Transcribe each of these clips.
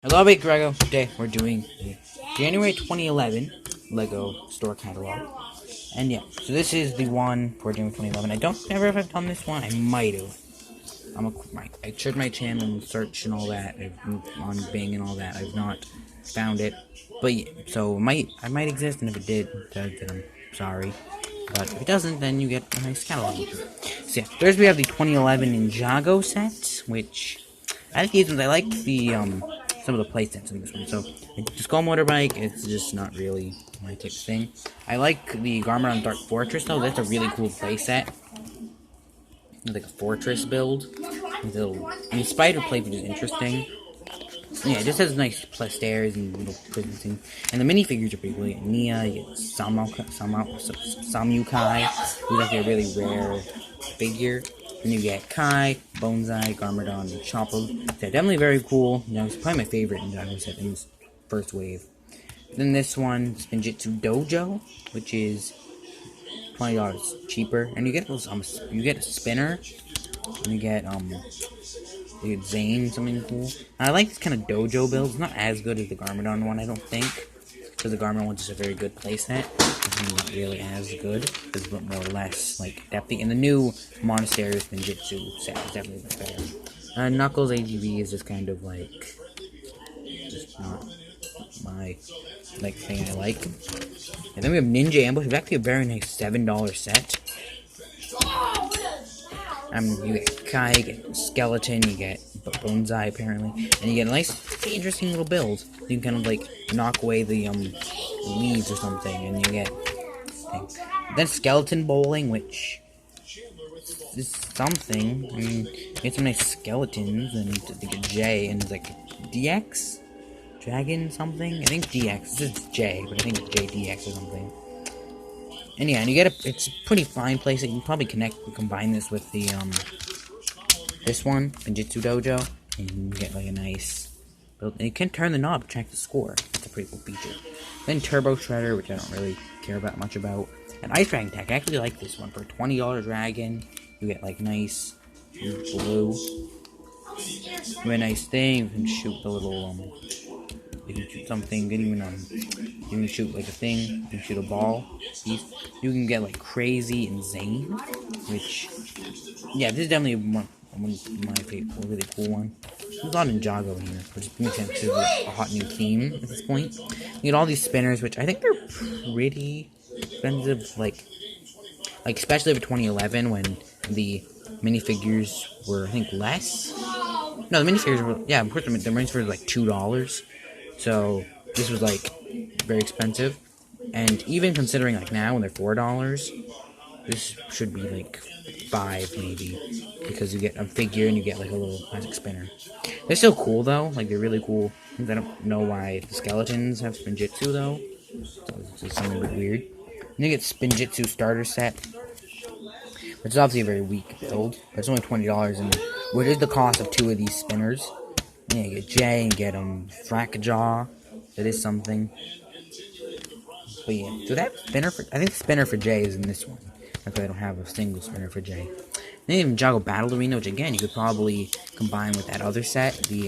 Hello, Big Drago. Today we're doing the January 2011 Lego store catalog, and yeah, so this is the one for January 2011. I don't remember if I've done this one. I might have. I checked my channel and search and all that. On Bing and all that. I've not found it, but yeah, so I might exist, and if it did, then I'm sorry. But if it doesn't, then you get a nice catalog. So yeah, first we have the 2011 Ninjago set, which I like these ones. I like the some of the playsets in this one. So the Skull Motorbike, it's just not really my type of thing. I like the Garment on Dark Fortress though. That's a really cool playset. It's like a fortress build. With a little, and the spider plate, which is interesting. Yeah, it just has nice stairs and little prison things. And the minifigures are pretty cool. You get Nia, you get Samukai, who's like a really rare figure. Then you get Kai, Bonsai, Garmadon, and Chopper. They're definitely very cool. You know, it's probably my favorite Ninjago set in this first wave. Then this one, Spinjitzu Dojo, which is $20 cheaper. And you get those, you get a spinner, and you get Zane, something cool. I like this kind of dojo build. It's not as good as the Garmadon one, I don't think. Because the Garmadon one's just a very good playset. It's not really as good. It's more or less, like, depthy. And the new Monastery Spinjitzu set is definitely much better. Knuckles AGV is just kind of, like, just not my, like, thing I like. And then we have Ninja Ambush. It's actually a very nice $7 set. You get Kai, you get Skeleton, you get Bonsai apparently, and you get a nice, interesting little build. You can kind of like knock away the leaves or something, and you get then Skeleton Bowling, which is something. I mean, you get some nice skeletons, and you get J, and it's like DX Dragon something. I think DX. This is J, but I think it's JDX or something. And yeah, and you get it's a pretty fine place that you can probably combine this with the, this one, Spinjitzu Dojo, and you get like a nice build. And you can turn the knob to track the score. That's a pretty cool feature. Then Turbo Shredder, which I don't really care about much about. And Ice Dragon Tech, I actually like this one. For $20 Dragon, you get like nice blue. You get a nice thing, you can shoot the little, you can shoot something, you can shoot like a thing, you can shoot a ball. You can get like Crazy and Zane, which, yeah, this is definitely one of my favorite, really cool one. There's a lot of Ninjago in here, which makes sense because it's a hot new theme at this point. You get all these spinners, which I think they're pretty expensive, like especially for 2011 when the minifigures were, I think, less. No, the minifigures were, yeah, of course, the minifigures were like $2. So, this was, like, very expensive. And even considering, like, now when they're $4, this should be, like, $5, maybe. Because you get a figure and you get, like, a little plastic spinner. They're still cool, though. Like, they're really cool. I don't know why the skeletons have Spinjitzu, though. So, it's just something a bit weird. And you get Spinjitzu starter set, which is obviously a very weak build. But it's only $20, and which is the cost of 2 of these spinners. Yeah, you get J and get Frackjaw. That is something. But yeah, so that spinner for, I think the spinner for J is in this one. That's why I don't have a single spinner for J. Then you have Ninjago Battle Arena, which again you could probably combine with that other set, the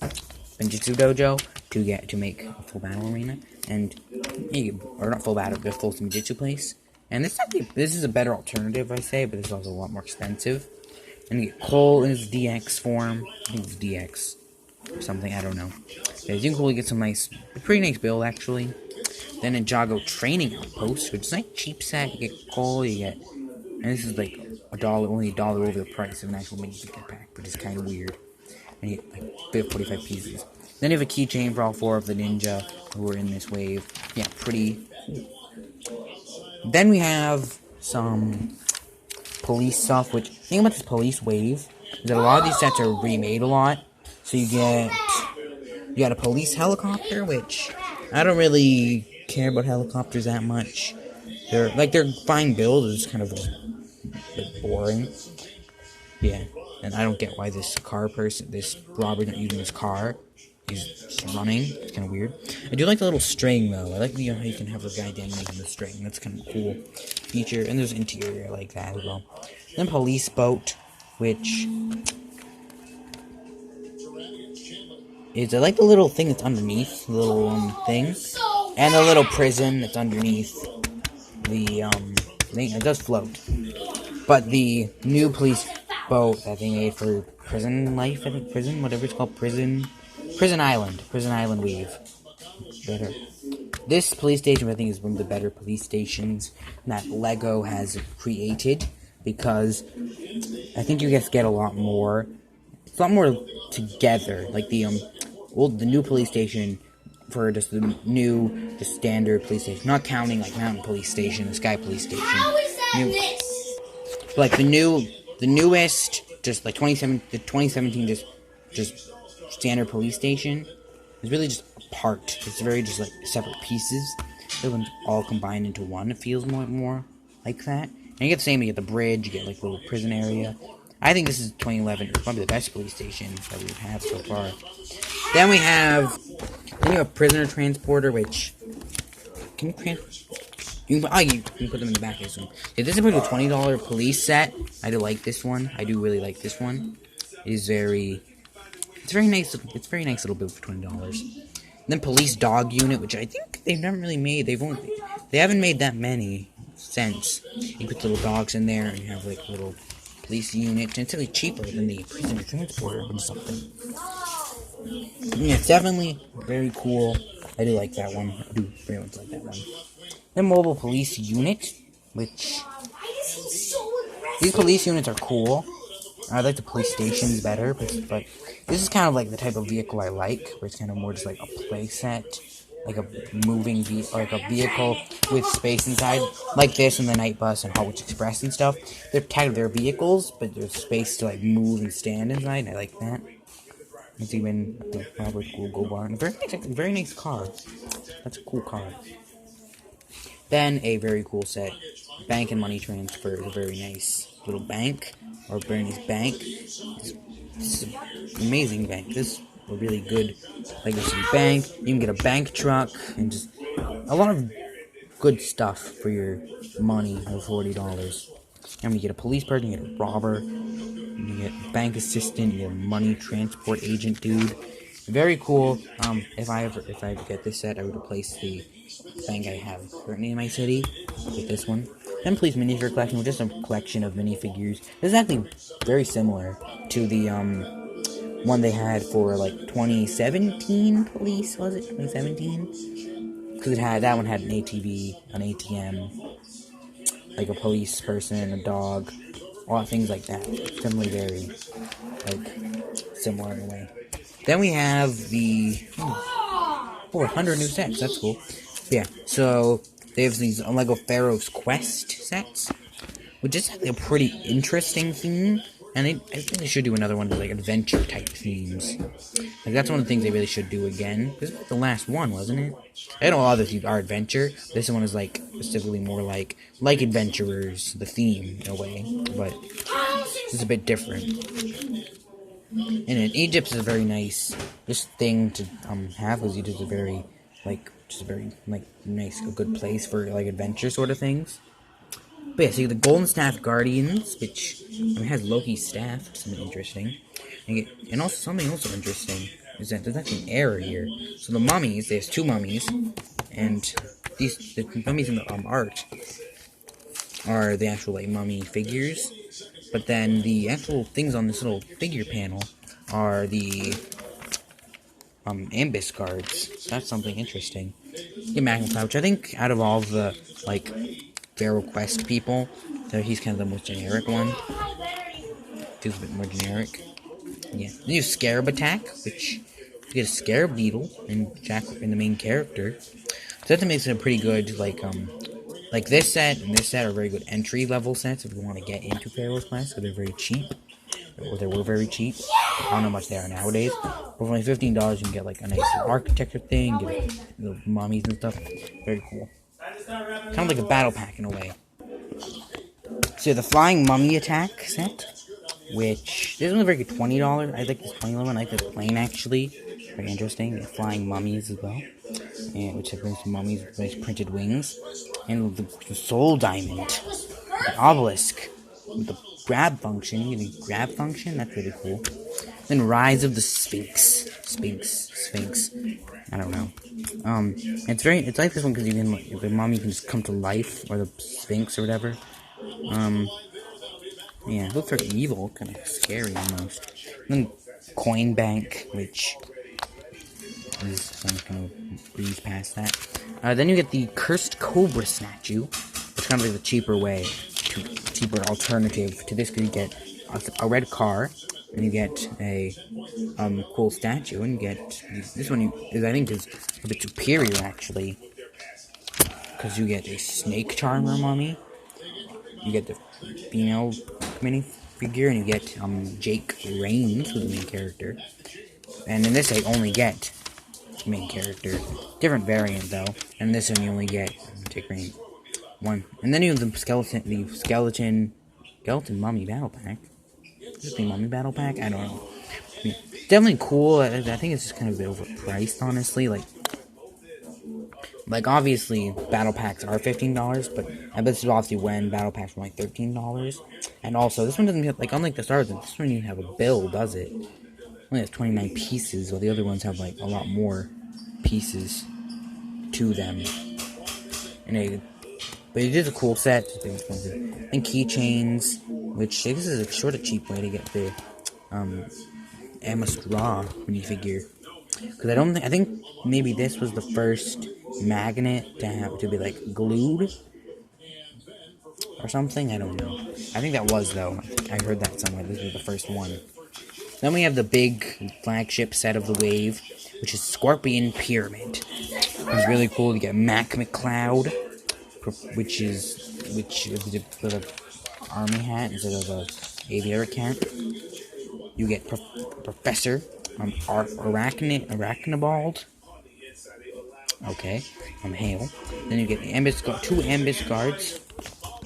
Spinjitzu Dojo, to make a full battle arena, and or not full battle, but a full Spinjitzu place. And this is a better alternative, I say, but it's also a lot more expensive. And you get Cole in his DX form. I think it's DX or something, I don't know. Yeah, you can probably get some pretty nice build actually. Then Ninjago Training Outpost, which is like cheap set. You get Cole, you get, and this is like only $1 over the price of an actual minifigure pack, which is kind of weird. And you get like 45 pieces. Then you have a keychain for all 4 of the ninja who are in this wave. Yeah, pretty. Then we have some police stuff, which, the thing about this police wave is that a lot of these sets are remade a lot. So you got a police helicopter, which I don't really care about helicopters that much. They're fine build, it's kind of a bit boring. Yeah, and I don't get why this robber's not using his car. He's just running. It's kind of weird. I do like the little string, though. I like how you can have the guy detonating the string. That's kind of a cool feature. And there's interior like that as well. Then Police Boat, which is I like the little thing that's underneath, the little thing, and the little prison that's underneath the thing. It does float, but the new police boat that they made for prison life, I think whatever it's called, prison island weave. Better. This police station, I think, is one of the better police stations that Lego has created, because I think you guys get a lot more. It's a lot more together. Like the new police station for just the new, the standard police station, not counting like Mountain Police Station, the Sky Police Station. How is that New, this? like the newest, just like 2017, just standard police station is really just a part. It's very just like separate pieces. They're all combined into one. It feels more like that. And you get the same. You get the bridge. You get like a little prison area. I think this is 2011. It's probably the best police station that we've had so far. Then you have prisoner transporter, which can you can put them in the back. I assume. Yeah, this is a $20 police set. I do like this one. I do really like this one. It's very nice. It's a very nice little build for $20. Then police dog unit, which I think they've never really made. They haven't made that many since. You put little dogs in there, and you have like little police unit. And it's really cheaper than the prisoner transporter or something. Yeah, it's definitely very cool. I do like that one. I do very much like that one. Then mobile police unit, which these police units are cool. I like the police stations better, but this is kind of like the type of vehicle I like, where it's kind of more just like a play set, like a moving like a vehicle with space inside, like this and the Night Bus and Hot Wheels Express and stuff. They're vehicles, but there's space to like move and stand inside. I like that. It's even a cool Go Barn. Very nice car. That's a cool car. Then a very cool set, bank and money transfer. Is a very nice little bank, or very nice bank. This is an amazing bank. This is a really good legacy bank. You can get a bank truck and just a lot of good stuff for your money of $40. And you get a police person, you get a robber, you get a bank assistant, you get a money transport agent dude. Very cool. If I ever get this set, I would replace the bank I have currently in my city with this one. Then police minifigure collection, which is a collection of minifigures. This is actually very similar to the one they had for like 2017 police. Was it 2017? Because that one had an ATV, an ATM, like a police person, a dog, a lot of things like that. Definitely very like similar in a way. Then we have the 400 new sets. That's cool. Yeah, so they have these Lego Pharaoh's Quest sets, which is a pretty interesting theme. And I think they should do another one with like adventure type themes. Like that's one of the things they really should do again. This was the last one, wasn't it? I know all other themes are adventure. This one is like specifically more like adventurers, the theme in a way, but it's a bit different. And in Egypt is a very nice thing to have, because Egypt is a very nice, a good place for like adventure sort of things. But yeah, so you get the Golden Staff Guardians, which has Loki's staff, something interesting. And also something also interesting is that there's actually an error here. So the mummies, there's two mummies, and the mummies in the art are the actual like mummy figures. But then the actual things on this little figure panel are the ambush guards. That's something interesting. Get Magnified, which I think out of all of the like Pharaoh Quest people, he's kind of the most generic one. Feels a bit more generic. Yeah. Then you have Scarab Attack, which you get a Scarab Beetle and Jack in the main character. So that makes it a pretty good like this set and this set are very good entry level sets if you want to get into Pharaoh's Quest, because they're very cheap. Or they were very cheap. I don't know how much they are nowadays. But for only $15 you can get like a nice architecture thing, get little mummies and stuff. Very cool. Kind of like a battle pack in a way. So the Flying Mummy Attack set, which this one's a very good $20. I like this $20 one. I like this plain actually. Very interesting. The Flying Mummies as well. And which have some mummies with nice printed wings. And the Soul Diamond. The Obelisk. With the grab function. You get the grab function. That's really cool. Then Rise of the Sphinx. Sphinx. I don't know. It's like this one because you can, like, the mommy can just come to life, or the Sphinx or whatever. Yeah, it looks like evil, kind of scary almost. And then Coin Bank, which is, I'm kind of breeze past that. Then you get the Cursed Cobra statue. It's kind of like the cheaper alternative to this, because you get a red car, and you get a cool statue, and you get this one I think is a bit superior actually, because you get a snake charmer mummy, you get the female minifigure, and you get Jake Raines, who's the main character, and in this I only get the main character, different variant though, and this one you only get Jake Raines one, and then you have the skeleton mummy battle pack. Is it the mummy battle pack? I don't know. I mean, definitely cool. I think it's just kind of a bit overpriced, honestly. Like obviously, battle packs are $15, but I bet this is obviously when battle packs were like $13. And also, this one doesn't have, like, unlike the Star Wars, this one doesn't have a bill, does it? It only has 29 pieces, while the other ones have like a lot more pieces to them. But it is a cool set. It's expensive. And keychains, which this is a sort of cheap way to get the Emma Straw minifigure. Because I think maybe this was the first magnet to be like glued or something. I don't know. I think that was, though. I heard that somewhere. This was the first one. Then we have the big flagship set of the wave, which is Scorpion Pyramid. It's really cool. You get Mac McCloud, which is with an army hat instead of a aviator cap. You get Professor Arachnibald. Okay, Hale. Then you get two Ambus guards.